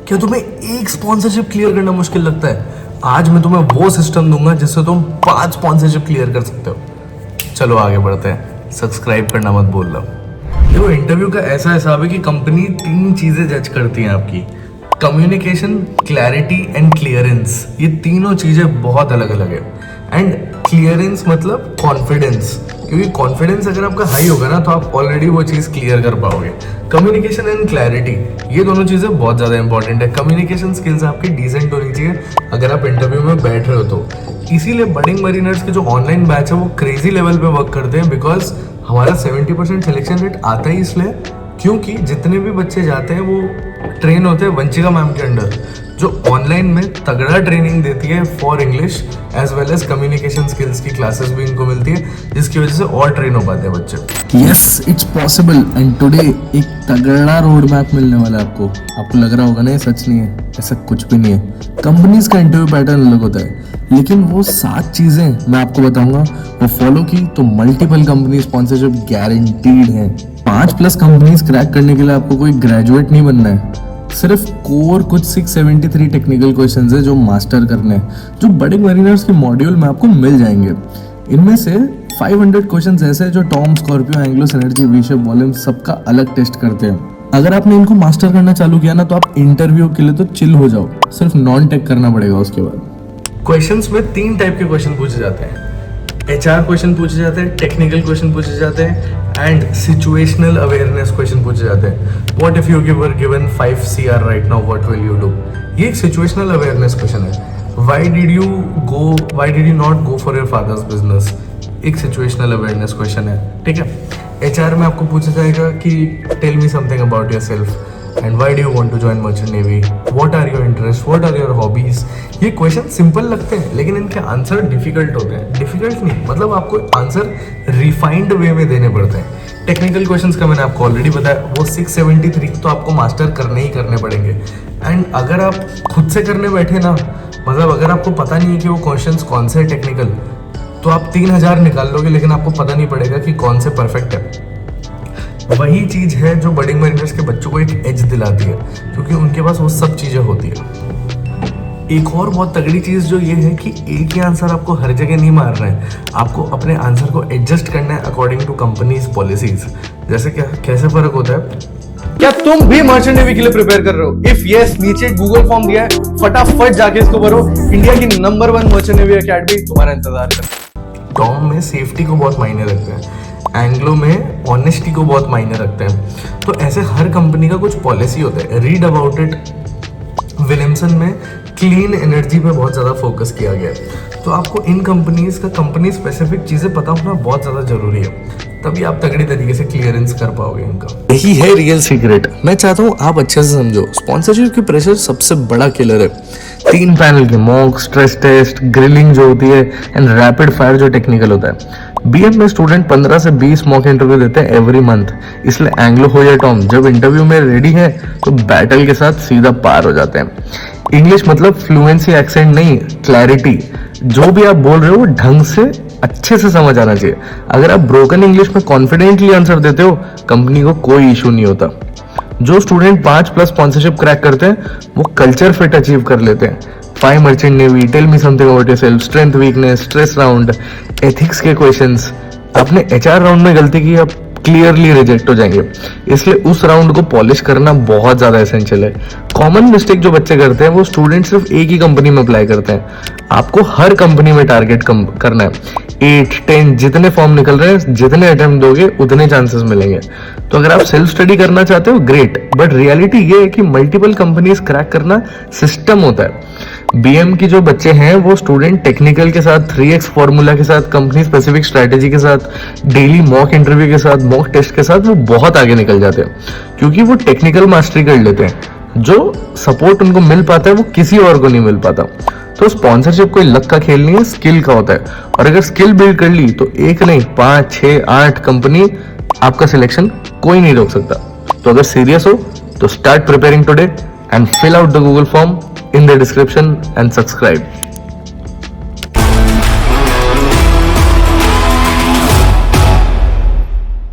क्या तुम्हें एक स्पॉन्सरशिप क्लियर करना मुश्किल लगता है? आज मैं तुम्हें वो सिस्टम दूंगा जिससे तुम 5 स्पॉन्सरशिप क्लियर कर सकते हो। चलो आगे बढ़ते हैं, सब्सक्राइब करना मत भूलना। देखो, इंटरव्यू का ऐसा हिसाब है कि कंपनी 3 चीजें जज करती हैं आपकी: कम्युनिकेशन, क्लैरिटी एंड क्लियरेंस। ये तीनों चीजें बहुत अलग अलग है। एंड क्लियरेंस मतलब कॉन्फिडेंस, क्योंकि कॉन्फिडेंस अगर आपका हाई होगा ना तो आप ऑलरेडी वो चीज़ क्लियर कर पाओगे। कम्युनिकेशन एंड क्लैरिटी, ये दोनों चीज़ें बहुत ज़्यादा इंपॉर्टेंट है। कम्युनिकेशन स्किल्स आपकी डिसेंट होनी चाहिए अगर आप इंटरव्यू में बैठ रहे हो तो। इसीलिए बडिंग मरीनर्स के जो ऑनलाइन बैच है वो क्रेजी लेवल पे वर्क करते हैं, बिकॉज हमारा 70% सिलेक्शन रेट आता ही इसलिए क्योंकि जितने भी बच्चे जाते हैं वो ट्रेन होते हैं वंशिका मैम के अंडर, जो ऑनलाइन में तगड़ा ट्रेनिंग देती है for English as well as communication skills की क्लासेस भी इनको मिलती है, जिसकी वजह से और ट्रेन हो पाते हैं बच्चे। Yes, it's possible. And today एक तगड़ा रोड मैप मिलने वाला है आपको। आपको लग रहा होगा ना ये सच नहीं है, ऐसा कुछ भी नहीं है। कंपनीज का इंटरव्यू पैटर्न अलग होता है, लेकिन वो 7 चीजें मैं आपको बताऊंगा, वो फॉलो की तो मल्टीपल कंपनी स्पॉन्सरशिप गारंटीड है। 5+ कंपनीज क्रैक करने के लिए आपको कोई ग्रेजुएट नहीं बनना है, सिर्फ कोर कुछ 673 टेक्निकल क्वेश्चंस है जो मास्टर करने हैं, जो बडिंग मरीनर्स के मॉड्यूल में आपको मिल जाएंगे। इनमें से 500 क्वेश्चंस ऐसे हैं जो Tom, Scorpio, Anglo, synergy, we-shape, volume सबका अलग टेस्ट करते हैं। अगर आपने इनको मास्टर करना चालू किया ना तो आप इंटरव्यू के लिए तो चिल हो जाओ, सिर्फ नॉन टेक करना पड़ेगा उसके बाद। क्वेश्चंस में 3 टाइप के क्वेश्चन पूछे जाते हैं। HR क्वेश्चन पूछे जाते हैं, टेक्निकल क्वेश्चन पूछे जाते हैं एंड सिचुएशनल अवेयरनेस क्वेश्चन पूछे जाते हैं। What if you were given 5 CR right now, what will you do? ये एक सिचुएशनल अवेयरनेस क्वेश्चन है। Why did you not go for your father's business? एक सिचुएशनल अवेयरनेस क्वेश्चन है, ठीक है। HR में आपको पूछा जाएगा कि tell me something about yourself and why do you want to join merchant navy, what are your interest, what are your hobbies. ये क्वेश्चन सिंपल लगते हैं लेकिन इनके आंसर डिफिकल्ट होते हैं। डिफिकल्ट नहीं, मतलब आपको आंसर रिफाइंड वे में देने पड़ते हैं। टेक्निकल क्वेश्चंस का मैंने आपको ऑलरेडी बताया, वो 673 तो आपको मास्टर करने ही करने पड़ेंगे। एंड अगर आप खुद से करने बैठे ना, मतलब अगर आपको पता नहीं है कि वो क्वेश्चंस कौन से टेक्निकल, तो आप 3000 निकाल लोगे लेकिन आपको पता नहीं पड़ेगा कि कौन से परफेक्ट है। वही चीज है जो बडिंग मरीनर्स के बच्चों को एक एज दिलाती है, क्योंकि उनके पास वो सब चीजें होती है। एक और बहुत तगड़ी चीज जो ये है कि एक ही आंसर आपको हर जगह नहीं मार रहे हैं, आपको अपने आंसर को एडजस्ट करना है अकॉर्डिंग टू कंपनीज पॉलिसीज। जैसे क्या कैसे फर्क होता है? क्या तुम भी मर्चेंट नेवी के लिए प्रिपेयर कर रहे हो? इफ यस, नीचे गूगल फॉर्म दिया है, फटाफट जाके इसको भरो। इंडिया की नंबर 1 मर्चेंट नेवी एकेडमी तुम्हारा इंतजार कर। टॉम में सेफ्टी को बहुत मायने रखते हैं, एंग्लो में ऑनेस्टी को बहुत मायने रखते हैं। तो ऐसे हर कंपनी का कुछ पॉलिसी होता है। Read about it. विलियमसन में क्लीन एनर्जी पे बहुत ज़्यादा फोकस किया गया है। तो आपको इन कंपनीज का कंपनी स्पेसिफिक चीज़ें पता होना बहुत ज़्यादा जरूरी है, तभी आप तगड़ी तरीके से क्लियरेंस कर पाओगे इनका। यही है रियल सीक्रेट। मैं चाहता हूँ आप अच्छे से समझो, स्पॉन्सरशिप की प्रेशर सबसे बड़ा किलर है। 3 पैनल के मॉक, स्ट्रेस टेस्ट, ग्रिलिंग जो होती है एंड रैपिड फायर जो टेक्निकल होता है। BM में स्टूडेंट 15 से 20 मॉक इंटरव्यू देते हैं एवरी मंथ, इसलिए एंग्लो हो या टॉम जब इंटरव्यू में रेडी है तो बैटल के साथ सीधा पार हो जाते हैं। इंग्लिश मतलब फ्लुएंसी, एक्सेंट नहीं, क्लैरिटी। जो भी आप बोल रहे हो ढंग से अच्छे से समझ आना चाहिए। अगर आप ब्रोकन इंग्लिश में कॉन्फिडेंटली आंसर देते हो, कंपनी को कोई इशू नहीं होता। जो स्टूडेंट 5+ स्पॉन्सरशिप क्रैक करते हैं वो कल्चर फिट अचीव कर लेते हैं। 5 merchant navy, tell me something about yourself, strength, weakness, stress round, ethics के क्वेश्चंस। आपने HR राउंड में गलती की, आप क्लियरली रिजेक्ट हो जाएंगे, इसलिए उस राउंड को पॉलिश करना बहुत ज्यादा एसेंशियल है। कॉमन मिस्टेक जो बच्चे करते हैं वो स्टूडेंट सिर्फ एक ही कंपनी में अप्लाई करते हैं। आपको हर कंपनी में टारगेट करना है। 8, 10 जितने फॉर्म निकल रहे हैं, जितने अटेम्प्ट दोगे उतने चांसेस मिलेंगे। तो अगर आप सेल्फ स्टडी करना चाहते हो ग्रेट, बट रियलिटी ये है कि मल्टीपल कंपनीज क्रैक करना सिस्टम होता है। BM की जो बच्चे हैं वो स्टूडेंट टेक्निकल के साथ, 3x फॉर्मूला के साथ, कंपनी स्पेसिफिक स्ट्रेटेजी के साथ, डेली मॉक इंटरव्यू के साथ, मॉक टेस्ट के साथ वो बहुत आगे निकल जाते हैं, क्योंकि वो टेक्निकल मास्टरी कर लेते हैं। जो सपोर्ट उनको मिल पाता है वो किसी और को नहीं मिल पाता। तो स्पॉन्सरशिप कोई लक का खेल नहीं है, स्किल का होता है। और अगर स्किल बिल्ड कर ली तो एक नहीं 5, 6, 8 कंपनी आपका सिलेक्शन कोई नहीं रोक सकता। तो अगर सीरियस हो तो start preparing today and fill out the Google form in the description and subscribe.